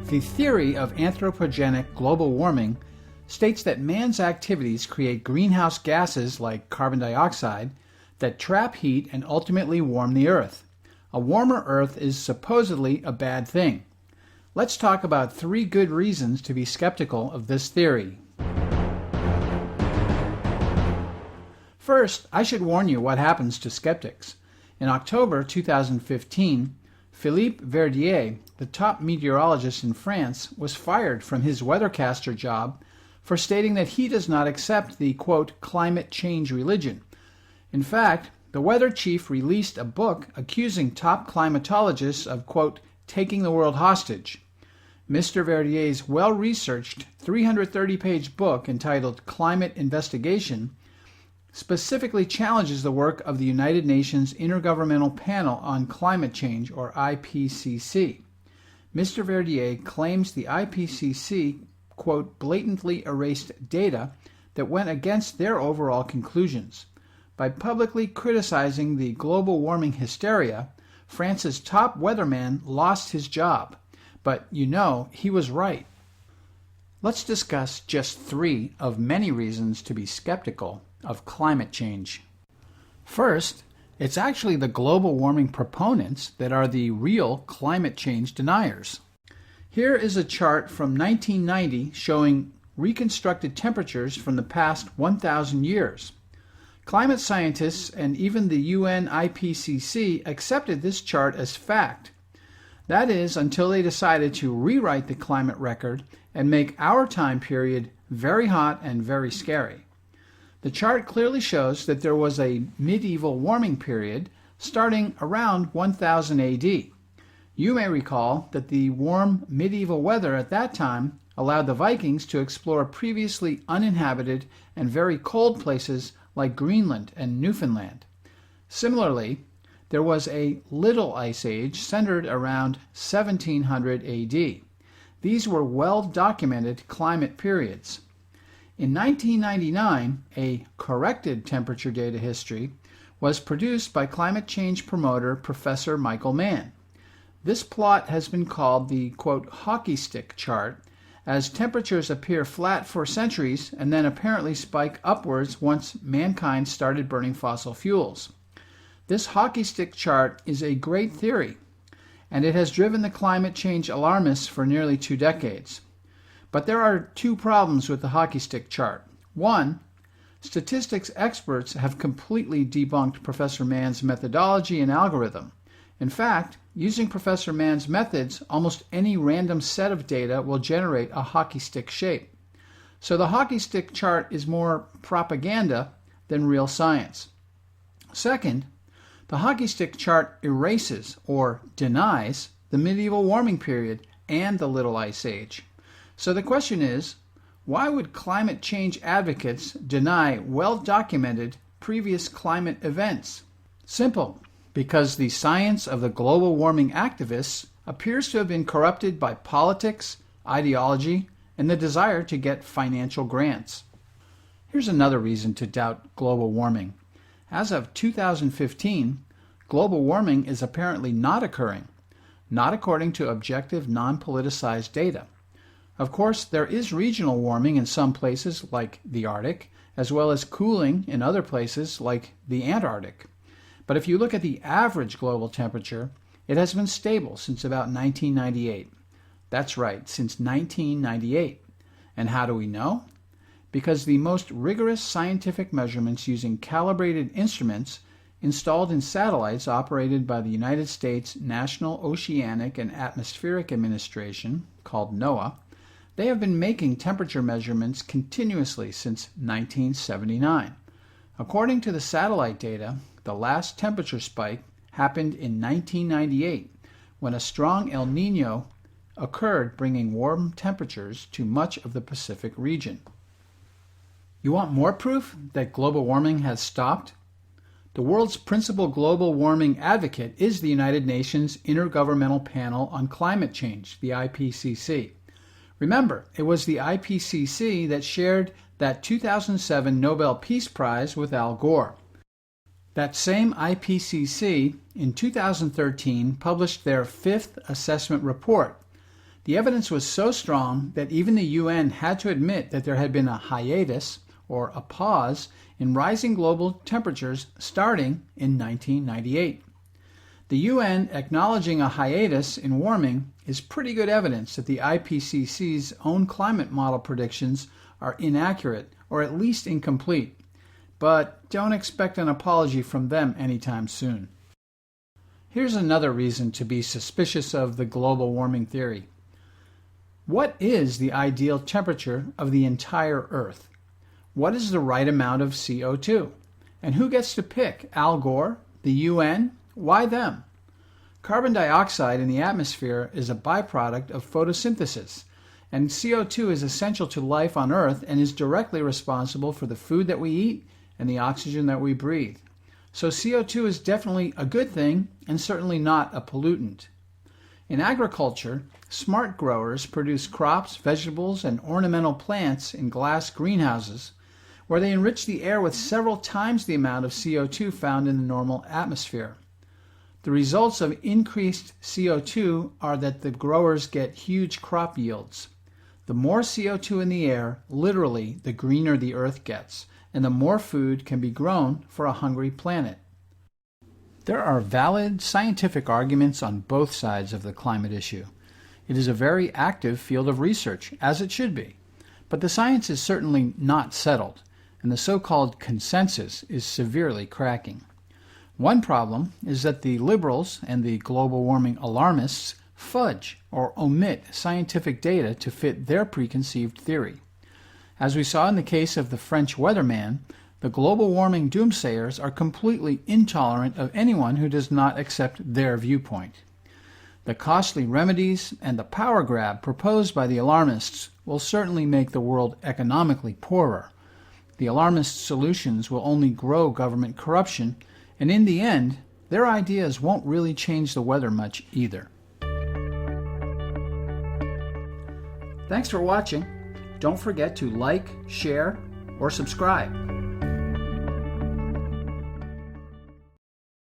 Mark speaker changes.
Speaker 1: The theory of anthropogenic global warming states that man's activities create greenhouse gases like carbon dioxide that trap heat and ultimately warm the Earth. A warmer Earth is supposedly a bad thing. Let's talk about 3 good reasons to be skeptical of this theory. First, I should warn you what happens to skeptics. In October 2015, Philippe Verdier, the top meteorologist in France, was fired from his weathercaster job for stating that he does not accept the, quote, climate change religion. In fact, the weather chief released a book accusing top climatologists of, quote, taking the world hostage. Mr. Verdier's well-researched 330-page book entitled Climate Investigation specifically challenges the work of the United Nations Intergovernmental Panel on Climate Change, or IPCC. Mr. Verdier claims the IPCC, quote, blatantly erased data that went against their overall conclusions. By publicly criticizing the global warming hysteria, France's top weatherman lost his job. But you know, he was right. Let's discuss just 3 of many reasons to be skeptical of climate change. First, it's actually the global warming proponents that are the real climate change deniers. Here is a chart from 1990 showing reconstructed temperatures from the past 1,000 years. Climate scientists and even the UN IPCC accepted this chart as fact. That is, until they decided to rewrite the climate record and make our time period very hot and very scary. The chart clearly shows that there was a medieval warming period starting around 1000 AD. You may recall that the warm medieval weather at that time allowed the Vikings to explore previously uninhabited and very cold places like Greenland and Newfoundland. Similarly, there was a Little Ice Age centered around 1700 AD. These were well-documented climate periods. In 1999, a corrected temperature data history was produced by climate change promoter Professor Michael Mann. This plot has been called the, quote, hockey stick chart, as temperatures appear flat for centuries and then apparently spike upwards once mankind started burning fossil fuels. This hockey stick chart is a great theory, and it has driven the climate change alarmists for nearly 2 decades. But there are 2 problems with the hockey stick chart. 1, statistics experts have completely debunked Professor Mann's methodology and algorithm. In fact, using Professor Mann's methods, almost any random set of data will generate a hockey stick shape. So the hockey stick chart is more propaganda than real science. Second, the hockey stick chart erases or denies the medieval warming period and the Little Ice Age. So the question is, why would climate change advocates deny well-documented previous climate events? Simple, because the science of the global warming activists appears to have been corrupted by politics, ideology, and the desire to get financial grants. Here's another reason to doubt global warming. As of 2015, global warming is apparently not occurring, not according to objective, non-politicized data. Of course, there is regional warming in some places like the Arctic, as well as cooling in other places like the Antarctic. But if you look at the average global temperature, it has been stable since about 1998. That's right, since 1998. And how do we know? Because the most rigorous scientific measurements using calibrated instruments installed in satellites operated by the United States National Oceanic and Atmospheric Administration, called NOAA, they have been making temperature measurements continuously since 1979. According to the satellite data, the last temperature spike happened in 1998 when a strong El Niño occurred, bringing warm temperatures to much of the Pacific region. You want more proof that global warming has stopped? The world's principal global warming advocate is the United Nations Intergovernmental Panel on Climate Change, the IPCC. Remember, it was the IPCC that shared that 2007 Nobel Peace Prize with Al Gore. That same IPCC in 2013 published their 5th assessment report. The evidence was so strong that even the UN had to admit that there had been a hiatus, or a pause, in rising global temperatures starting in 1998. The UN acknowledging a hiatus in warming is pretty good evidence that the IPCC's own climate model predictions are inaccurate, or at least incomplete. But don't expect an apology from them anytime soon. Here's another reason to be suspicious of the global warming theory. What is the ideal temperature of the entire Earth? What is the right amount of CO2? And who gets to pick? Al Gore? The UN? Why them? Carbon dioxide in the atmosphere is a byproduct of photosynthesis, and CO2 is essential to life on Earth and is directly responsible for the food that we eat and the oxygen that we breathe. So CO2 is definitely a good thing and certainly not a pollutant. In agriculture, smart growers produce crops, vegetables, and ornamental plants in glass greenhouses where they enrich the air with several times the amount of CO2 found in the normal atmosphere. The results of increased CO2 are that the growers get huge crop yields. The more CO2 in the air, literally, the greener the earth gets, and the more food can be grown for a hungry planet. There are valid scientific arguments on both sides of the climate issue. It is a very active field of research, as it should be. But the science is certainly not settled, and the so-called consensus is severely cracking. One problem is that the liberals and the global warming alarmists fudge or omit scientific data to fit their preconceived theory. As we saw in the case of the French weatherman, the global warming doomsayers are completely intolerant of anyone who does not accept their viewpoint. The costly remedies and the power grab proposed by the alarmists will certainly make the world economically poorer. The alarmist solutions will only grow government corruption, and in the end, their ideas won't really change the weather much either. Thanks for watching. Don't forget to like, share, or subscribe.